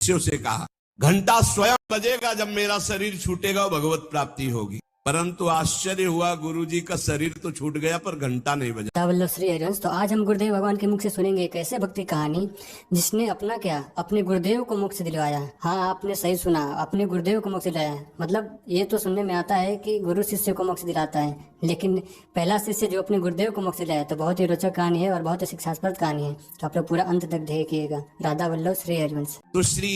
शिष्यों से कहा, घंटा स्वयं बजेगा जब मेरा शरीर छूटेगा, भगवत प्राप्ति होगी। परंतु आश्चर्य हुआ, गुरुजी का शरीर तो छूट गया पर घंटा नहीं बजा। वल्लभ श्री हरिवंश। तो आज हम गुरुदेव भगवान के मुख से सुनेंगे एक ऐसे भक्ति कहानी जिसने अपना क्या अपने गुरुदेव को मोक्ष दिलवाया। हाँ, आपने सही सुना, अपने गुरुदेव को मोक्ष दिलाया। मतलब ये तो सुनने में आता है कि गुरु शिष्य को मोक्ष दिलाता है, लेकिन पहला शिष्य जो अपने गुरुदेव को मोक्ष दिलाया, तो बहुत ही रोचक कहानी है और बहुत ही शिक्षास्पद कहानी है। तो आप लोग पूरा अंत तक देखिएगा। राधा वल्लभ श्री हरिवंश। तो श्री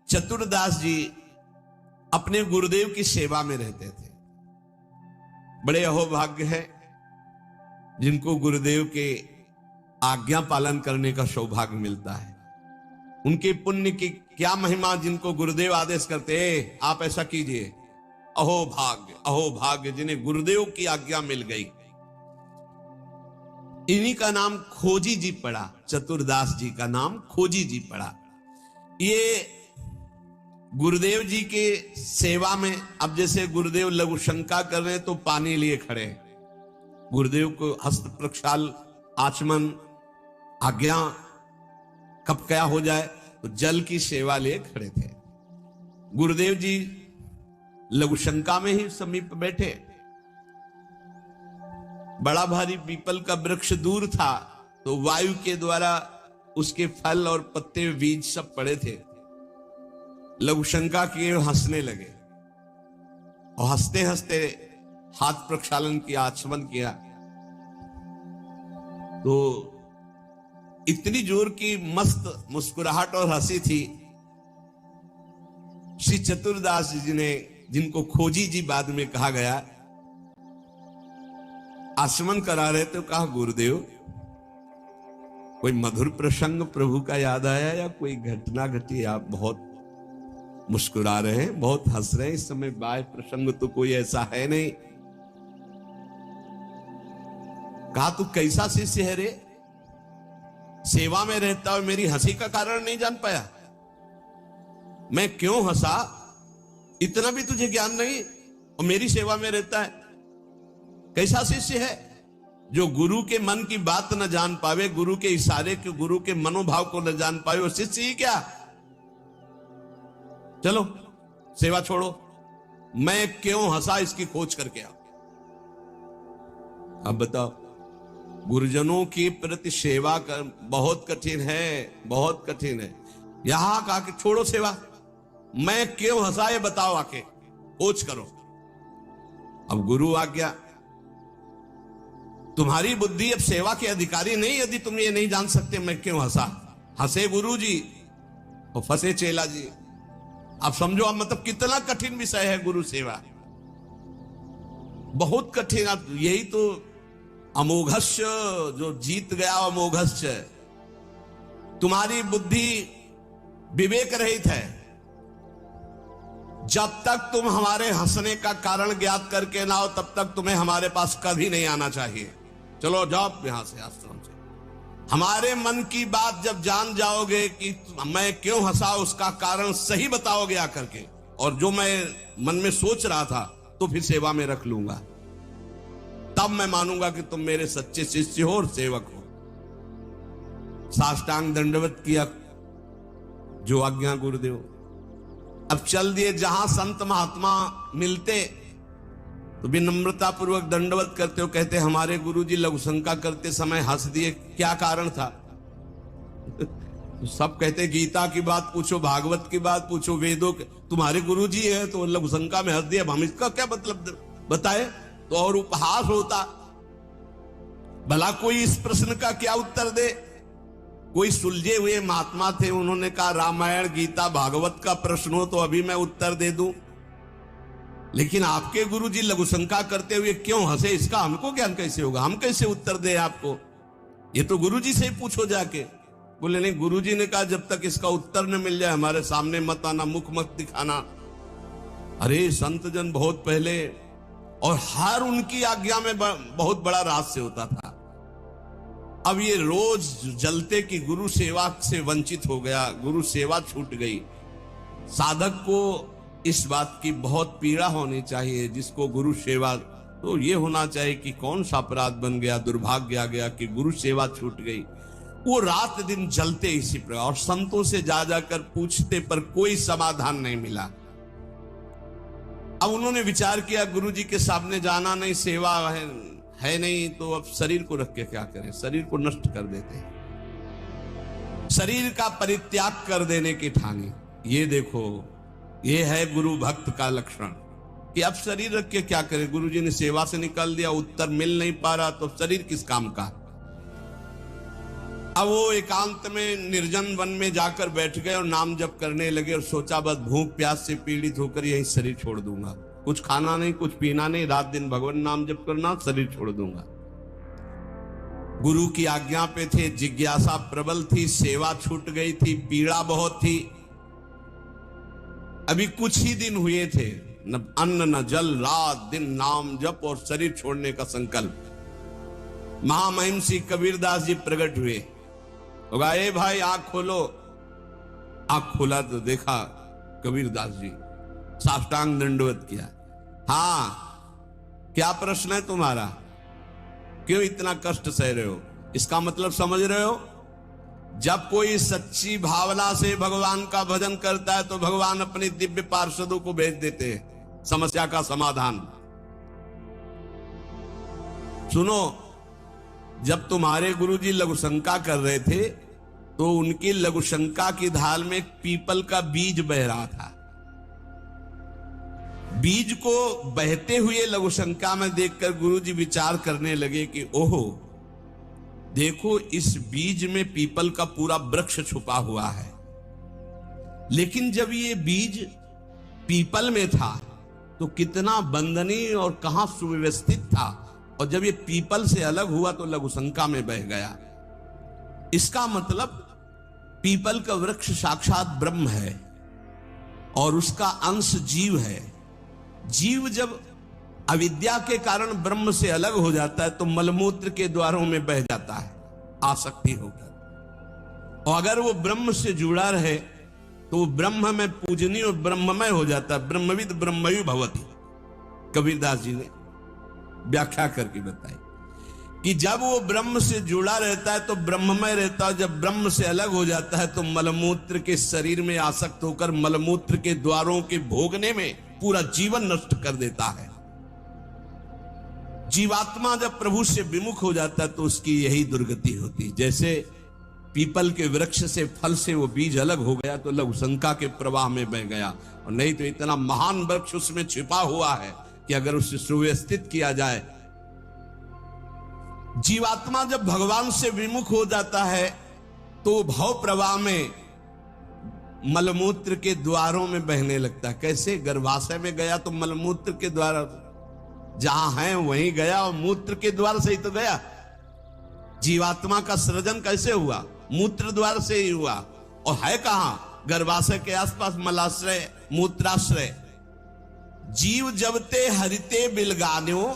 चतुरदास जी अपने गुरुदेव की सेवा में रहते थे। बड़े अहोभाग्य है जिनको गुरुदेव के आज्ञा पालन करने का सौभाग्य मिलता है। उनके पुण्य की क्या महिमा, जिनको गुरुदेव आदेश करते हैं आप ऐसा कीजिए। अहोभाग्य जिन्हें गुरुदेव की आज्ञा मिल गई। इन्हीं का नाम खोजी जी पड़ा। चतुरदास जी का नाम खोजी जी पड़ा। ये गुरुदेव जी के सेवा में, अब जैसे गुरुदेव लघु शंका कर रहे हैं तो पानी लिए खड़े हैं, गुरुदेव को हस्त प्रक्षाल, आचमन, आज्ञा कब क्या हो जाए, तो जल की सेवा लिए खड़े थे। गुरुदेव जी लघु शंका में ही समीप बैठे। बड़ा भारी पीपल का वृक्ष दूर था, तो वायु के द्वारा उसके फल और पत्ते बीज सब पड़े थे। लघु शंका किए, हंसने लगे और हंसते हंसते हाथ प्रक्षालन किया, आचमन किया। तो इतनी जोर की मस्त मुस्कुराहट और हंसी थी। श्री चतुरदास जी ने, जिनको खोजी जी बाद में कहा गया, आचमन करा रहे तो कहा, गुरुदेव कोई मधुर प्रसंग प्रभु का याद आया या कोई घटना घटी? आप बहुत मुस्कुरा रहे हैं, बहुत हंस रहे हैं, इस समय बाह्य प्रसंग तो कोई ऐसा है नहीं। कहा, तू कैसा शिष्य है रे? सेवा में रहता और मेरी हंसी का कारण नहीं जान पाया? मैं क्यों हंसा, इतना भी तुझे ज्ञान नहीं, और मेरी सेवा में रहता है? कैसा शिष्य है जो गुरु के मन की बात न जान पावे, गुरु के इशारे के, गुरु के मनोभाव को न जान पावे, वो शिष्य ही क्या? चलो सेवा छोड़ो, मैं क्यों हंसा इसकी खोज करके आओ। अब बताओ, गुरुजनों के प्रति सेवा कर बहुत कठिन है, बहुत कठिन है। यहां कहा कि छोड़ो सेवा, मैं क्यों हंसा ये बताओ, आके खोज करो। अब गुरु आ गया, तुम्हारी बुद्धि अब सेवा के अधिकारी नहीं, यदि तुम ये नहीं जान सकते मैं क्यों हंसा। हंसे गुरु जी और फंसे चेला जी। आप समझो, आप मतलब कितना कठिन विषय है गुरु सेवा, बहुत कठिन। यही तो अमोघस्य, जो जीत गया अमोघस्य। तुम्हारी बुद्धि विवेक रहित है। जब तक तुम हमारे हंसने का कारण ज्ञात करके ना हो, तब तक तुम्हें हमारे पास कभी नहीं आना चाहिए। चलो जाओ यहां से, आश्रम से। हमारे मन की बात जब जान जाओगे कि मैं क्यों हंसा, उसका कारण सही बताओगे आकर के, और जो मैं मन में सोच रहा था तो फिर सेवा में रख लूंगा, तब मैं मानूंगा कि तुम मेरे सच्चे शिष्य हो और सेवक हो। साष्टांग दंडवत किया, जो आज्ञा गुरुदेव। अब चल दिए, जहां संत महात्मा मिलते तो विनम्रता पूर्वक दंडवत करते हो, कहते हमारे गुरुजी लघु शंका करते समय हंस दिए, क्या कारण था? तो सब कहते गीता की बात पूछो, भागवत की बात पूछो, वेदों के, तुम्हारे गुरुजी है तो लघु शंका में हंस दिया, हम इसका क्या मतलब बताए? तो और उपहास होता। भला कोई इस प्रश्न का क्या उत्तर दे? कोई सुलझे हुए महात्मा थे, उन्होंने कहा रामायण, गीता, भागवत का प्रश्न हो तो अभी मैं उत्तर दे दूं, लेकिन आपके गुरुजी लघु शंका करते हुए क्यों हंसे, इसका हमको ज्ञान कैसे होगा? हम कैसे उत्तर दे आपको? ये तो गुरुजी से ही पूछो जाके। बोले नहीं, गुरुजी ने कहा जब तक इसका उत्तर न मिल जाए हमारे सामने मत आना, मुख मत दिखाना। अरे संत जन बहुत पहले, और हर उनकी आज्ञा में बहुत बड़ा रहस्य होता था। अब ये रोज जलते कि गुरु सेवा से वंचित हो गया, गुरु सेवा छूट गई। साधक को इस बात की बहुत पीड़ा होनी चाहिए, जिसको गुरु सेवा, तो ये होना चाहिए कि कौन सा अपराध बन गया, दुर्भाग्य आ गया कि गुरु सेवा छूट गई। वो रात दिन जलते इसी प्रकार, और संतों से जा जाकर पूछते पर कोई समाधान नहीं मिला। अब उन्होंने विचार किया गुरुजी के सामने जाना नहीं, सेवा है नहीं, तो अब शरीर को रख के क्या करें, शरीर को नष्ट कर देते हैं, शरीर का परित्याग कर देने की ठानी। ये देखो, ये है गुरु भक्त का लक्षण कि अब शरीर रख के क्या करें, गुरुजी ने सेवा से निकाल दिया, उत्तर मिल नहीं पा रहा, तो शरीर किस काम का। अब वो एकांत में निर्जन वन में जाकर बैठ गए और नाम जप करने लगे, और सोचा बस भूख प्यास से पीड़ित होकर यही शरीर छोड़ दूंगा, कुछ खाना नहीं, कुछ पीना नहीं, रात दिन भगवान नाम जप करना, शरीर छोड़ दूंगा। गुरु की आज्ञा पे थे, जिज्ञासा प्रबल थी, सेवा छूट गई थी, पीड़ा बहुत थी। अभी कुछ ही दिन हुए थे, न अन्न न जल, रात दिन नाम जप और शरीर छोड़ने का संकल्प। महामहिम श्री कबीरदास जी प्रकट हुए, होगा ए भाई आंख खोलो। आंख खोला तो देखा कबीरदास जी, साष्टांग दंडवत किया। हाँ, क्या प्रश्न है तुम्हारा, क्यों इतना कष्ट सह रहे हो? इसका मतलब समझ रहे हो? जब कोई सच्ची भावना से भगवान का भजन करता है तो भगवान अपने दिव्य पार्षदों को भेज देते हैं समस्या का समाधान। सुनो, जब तुम्हारे गुरुजी लघुशंका कर रहे थे तो उनकी लघुशंका की ढाल में एक पीपल का बीज बह रहा था। बीज को बहते हुए लघुशंका में देखकर गुरुजी विचार करने लगे कि ओहो, देखो इस बीज में पीपल का पूरा वृक्ष छुपा हुआ है, लेकिन जब ये बीज पीपल में था तो कितना वंदनीय और कहां सुव्यवस्थित था, और जब ये पीपल से अलग हुआ तो लघुशंका में बह गया। इसका मतलब पीपल का वृक्ष साक्षात ब्रह्म है और उसका अंश जीव है। जीव जब अविद्या के कारण ब्रह्म से अलग हो जाता है तो मलमूत्र के द्वारों में बह जाता है, आसक्ति होगी। और अगर वो ब्रह्म से जुड़ा रहे तो वो ब्रह्म में पूजनीय और ब्रह्ममय हो जाता है। ब्रह्मविद ब्रह्मयु भवति, कबीरदास जी ने व्याख्या करके बताई कि जब वो ब्रह्म से जुड़ा रहता है तो ब्रह्ममय रहता है, जब ब्रह्म से अलग हो जाता है तो मलमूत्र के शरीर में आसक्त होकर मलमूत्र के द्वारों के भोगने में पूरा जीवन नष्ट कर देता है। जीवात्मा जब प्रभु से विमुख हो जाता है तो उसकी यही दुर्गति होती है। जैसे पीपल के वृक्ष से फल से वो बीज अलग हो गया तो लघुशंका के प्रवाह में बह गया, और नहीं तो इतना महान वृक्ष उसमें छिपा हुआ है कि अगर उसे सुव्यवस्थित किया जाए। जीवात्मा जब भगवान से विमुख हो जाता है तो भव प्रवाह में मलमूत्र के द्वारों में बहने लगता है। कैसे? गर्भाशय में गया तो मलमूत्र के द्वार जहां है वहीं गया, और मूत्र के द्वार से ही तो गया। जीवात्मा का सृजन कैसे हुआ? मूत्र द्वार से ही हुआ, और है कहां? गर्भाशय के आसपास मलाश्रय, मूत्राश्रय। जीव जबते हरिते बिलगान्यो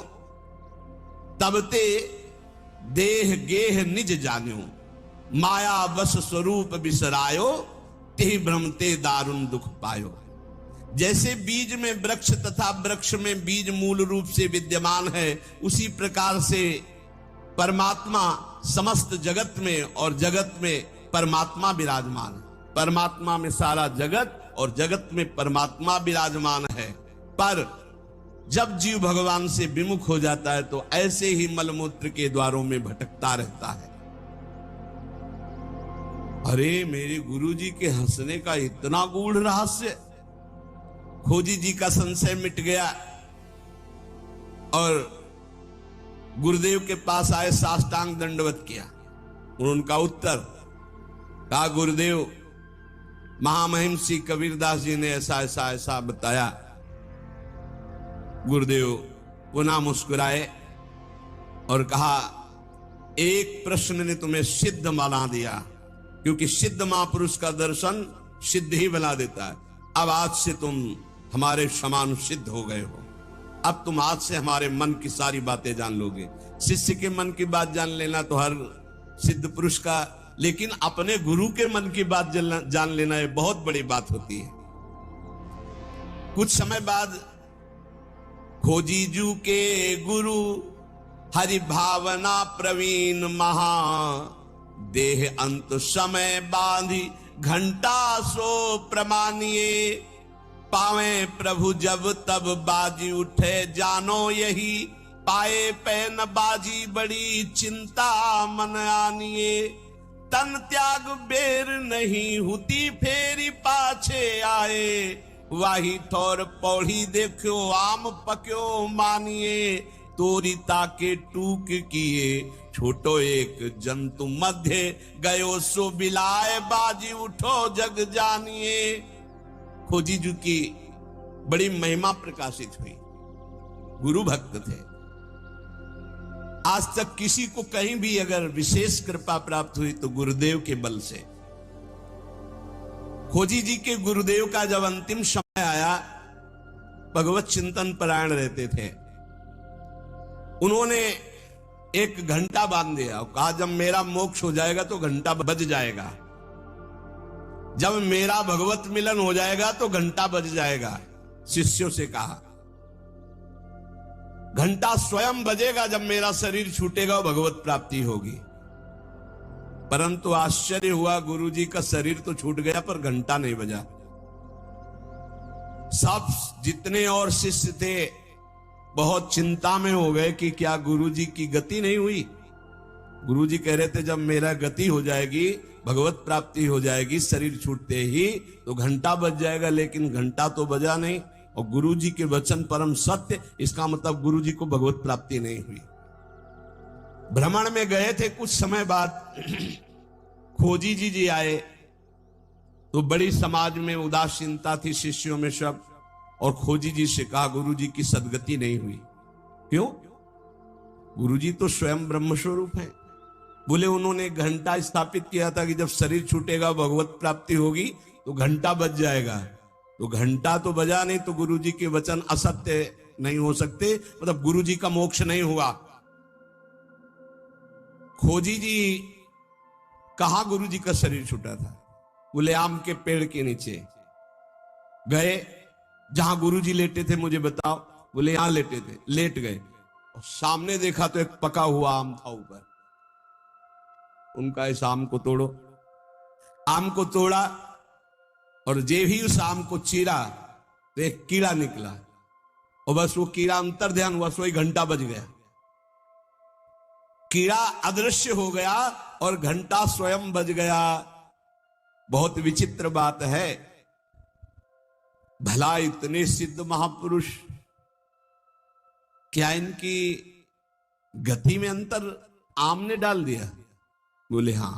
तबते देह गेह निज जान्यो, माया वश स्वरूप बिसरायो, ते भ्रमते दारुण दुख पायो। जैसे बीज में वृक्ष तथा वृक्ष में बीज मूल रूप से विद्यमान है, उसी प्रकार से परमात्मा समस्त जगत में और जगत में परमात्मा विराजमान है। परमात्मा में सारा जगत और जगत में परमात्मा विराजमान है। पर जब जीव भगवान से विमुख हो जाता है तो ऐसे ही मलमूत्र के द्वारों में भटकता रहता है। अरे मेरे गुरुजी के हंसने का इतना गूढ़ रहस्य! खोजी जी का संशय मिट गया और गुरुदेव के पास आए, साष्टांग दंडवत किया। उनका उत्तर कहा, गुरुदेव महामहिम श्री कबीरदास जी ने ऐसा ऐसा ऐसा बताया। गुरुदेव पुनः मुस्कुराए और कहा, एक प्रश्न ने तुम्हें सिद्ध बना दिया, क्योंकि सिद्ध महापुरुष का दर्शन सिद्ध ही बना देता है। अब आज से तुम हमारे समान सिद्ध हो गए हो। अब तुम आज से हमारे मन की सारी बातें जान लोगे। शिष्य के मन की बात जान लेना तो हर सिद्ध पुरुष का, लेकिन अपने गुरु के मन की बात जान लेना ये बहुत बड़ी बात होती है। कुछ समय बाद खोजीजू के गुरु हरि भावना प्रवीण महा देह अंत समय बांधी घंटा सो प्रमानिए, पावे प्रभु जब तब बाजी उठे जानो यही, पाए पैन बाजी बड़ी चिंता मन आनिए, तन त्याग बेर नहीं हुती फेरी पाछे आए, वाही ठोर पौड़ी देखो आम पक्यो मानिए, तोरी ताके टूक किए छोटो एक जंतु मध्य गयो सो बिलाए, बाजी उठो जग जानिए। खोजी जी की बड़ी महिमा प्रकाशित हुई, गुरु भक्त थे। आज तक किसी को कहीं भी अगर विशेष कृपा प्राप्त हुई तो गुरुदेव के बल से। खोजी जी के गुरुदेव का जब अंतिम समय आया, भगवत चिंतन परायण रहते थे, उन्होंने एक घंटा बांध दिया और कहा जब मेरा मोक्ष हो जाएगा तो घंटा बज जाएगा, जब मेरा भगवत मिलन हो जाएगा तो घंटा बज जाएगा। शिष्यों से कहा घंटा स्वयं बजेगा, जब मेरा शरीर छूटेगा भगवत प्राप्ति होगी। परंतु आश्चर्य हुआ, गुरुजी का शरीर तो छूट गया पर घंटा नहीं बजा। सब जितने और शिष्य थे बहुत चिंता में हो गए कि क्या गुरुजी की गति नहीं हुई। गुरुजी कह रहे थे जब मेरा गति हो जाएगी, भगवत प्राप्ति हो जाएगी, शरीर छूटते ही तो घंटा बज जाएगा, लेकिन घंटा तो बजा नहीं। और गुरुजी के वचन परम सत्य, इसका मतलब गुरुजी को भगवत प्राप्ति नहीं हुई। भ्रमण में गए थे, कुछ समय बाद खोजी जी आए तो बड़ी समाज में उदासीनता थी शिष्यों में सब, और खोजी जी से कहा गुरुजी की सदगति नहीं हुई। क्यों? गुरुजी तो स्वयं ब्रह्म स्वरूप है। बोले उन्होंने घंटा स्थापित किया था कि जब शरीर छूटेगा भगवत प्राप्ति होगी तो घंटा बज जाएगा, तो घंटा तो बजा नहीं, तो गुरुजी के वचन असत्य नहीं हो सकते, मतलब गुरुजी का मोक्ष नहीं हुआ। खोजी जी कहां गुरुजी का शरीर छूटा था? बोले आम के पेड़ के नीचे गए, जहां गुरुजी लेटे थे मुझे बताओ। बोले यहां लेटे थे। लेट गए और सामने देखा तो एक पका हुआ आम था ऊपर। उनका इस आम को तोड़ो। आम को तोड़ा और जे ही उस आम को चीरा तो एक कीड़ा निकला, और बस वो कीड़ा अंतर ध्यान हुआ, सोई घंटा बज गया। कीड़ा अदृश्य हो गया और घंटा स्वयं बज गया। बहुत विचित्र बात है, भला इतने सिद्ध महापुरुष, क्या इनकी गति में अंतर आम ने डाल दिया? बोले हां,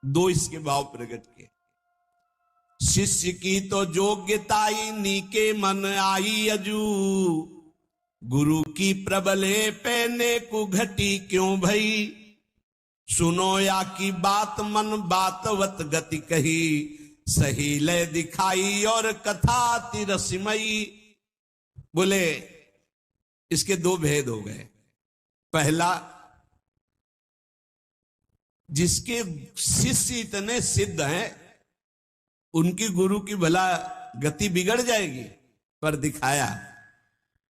दो इसके भाव प्रकट किए। शिष्य की तो योग्यताई नीके मन आई अजू, गुरु की प्रबले पैने को घटी क्यों भई, सुनो या की बात मन बातवत गति कही, सही लय दिखाई और कथा तिरसमयी। बोले इसके दो भेद हो गए। पहला, जिसके शिष्य इतने सिद्ध हैं उनकी गुरु की भला गति बिगड़ जाएगी, पर दिखाया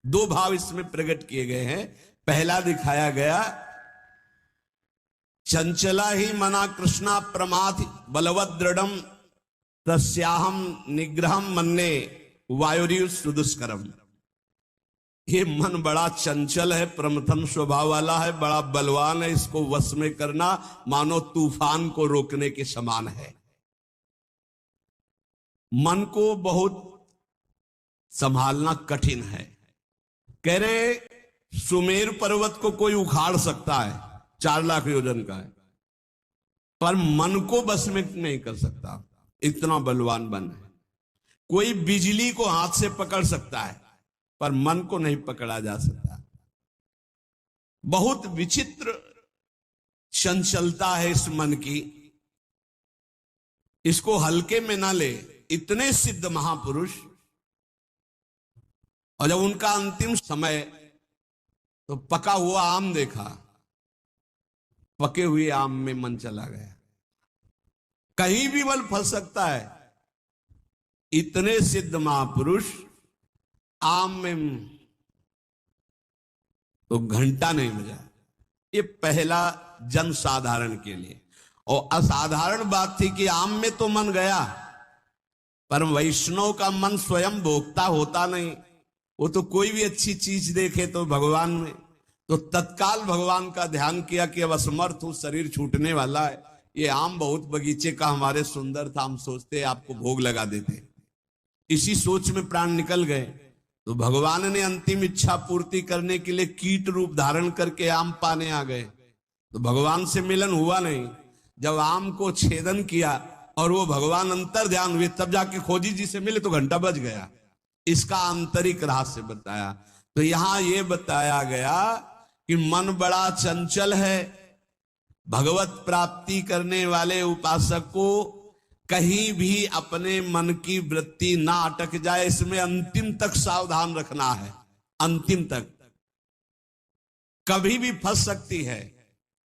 दो भाव इसमें प्रकट किए गए हैं। पहला दिखाया गया, चंचला ही मना कृष्णा प्रमाथ बलवद दृढ़म तस्याहम निग्रहम मन्ने वायुरिव सुदुष्करम। ये मन बड़ा चंचल है, प्रमथन स्वभाव वाला है, बड़ा बलवान है, इसको वश में करना मानो तूफान को रोकने के समान है। मन को बहुत संभालना कठिन है। कह रहे सुमेर पर्वत को कोई उखाड़ सकता है, 4 लाख योजन का है, पर मन को बस में नहीं कर सकता, इतना बलवान मन है। कोई बिजली को हाथ से पकड़ सकता है, पर मन को नहीं पकड़ा जा सकता। बहुत विचित्र चंचलता है इस मन की, इसको हल्के में ना ले। इतने सिद्ध महापुरुष, और जब उनका अंतिम समय तो पका हुआ आम देखा, पके हुए आम में मन चला गया। कहीं भी बल फंस सकता है। इतने सिद्ध महापुरुष आम में तो घंटा नहीं बजा। ये पहला जनसाधारण के लिए। और असाधारण बात थी कि आम में तो मन गया, पर वैष्णव का मन स्वयं भोक्ता होता नहीं। वो तो कोई भी अच्छी चीज देखे तो भगवान में, तो तत्काल भगवान का ध्यान किया कि अब असमर्थ हूं, शरीर छूटने वाला है। ये आम बहुत बगीचे का हमारे सुंदर था, हम सोचते आपको भोग लगा देते। इसी सोच में प्राण निकल गए। तो भगवान ने अंतिम इच्छा पूर्ति करने के लिए कीट रूप धारण करके आम पाने आ गए। तो भगवान से मिलन हुआ नहीं। जब आम को छेदन किया और वो भगवान अंतर ध्यान हुए, तब जाके खोजी जी से मिले तो घंटा बज गया। इसका आंतरिक रहस्य बताया। तो यहां ये बताया गया कि मन बड़ा चंचल है। भगवत प्राप्ति करने वाले उपासक को कहीं भी अपने मन की वृत्ति ना अटक जाए, इसमें अंतिम तक सावधान रखना है। अंतिम तक कभी भी फंस सकती है।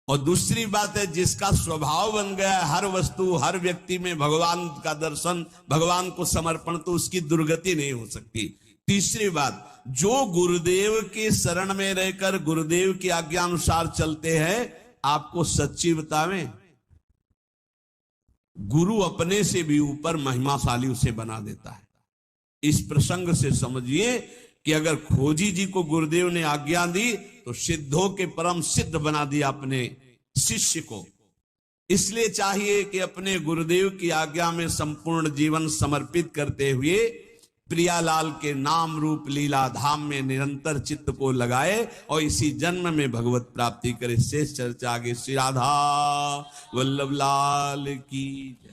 और दूसरी बात है, जिसका स्वभाव बन गया है हर वस्तु हर व्यक्ति में भगवान का दर्शन, भगवान को समर्पण, तो उसकी दुर्गति नहीं हो सकती। तीसरी बात, जो गुरुदेव के शरण में रहकर गुरुदेव की आज्ञा अनुसार चलते हैं, आपको सच्ची बतावें, गुरु अपने से भी ऊपर महिमाशाली उसे बना देता है। इस प्रसंग से समझिए कि अगर खोजी जी को गुरुदेव ने आज्ञा दी तो सिद्धों के परम सिद्ध बना दिया अपने शिष्य को। इसलिए चाहिए कि अपने गुरुदेव की आज्ञा में संपूर्ण जीवन समर्पित करते हुए प्रियालाल के नाम रूप लीला धाम में निरंतर चित्त को लगाए और इसी जन्म में भगवत प्राप्ति करे। शेष चर्चा आगे। श्री राधा वल्लभ लाल की जय।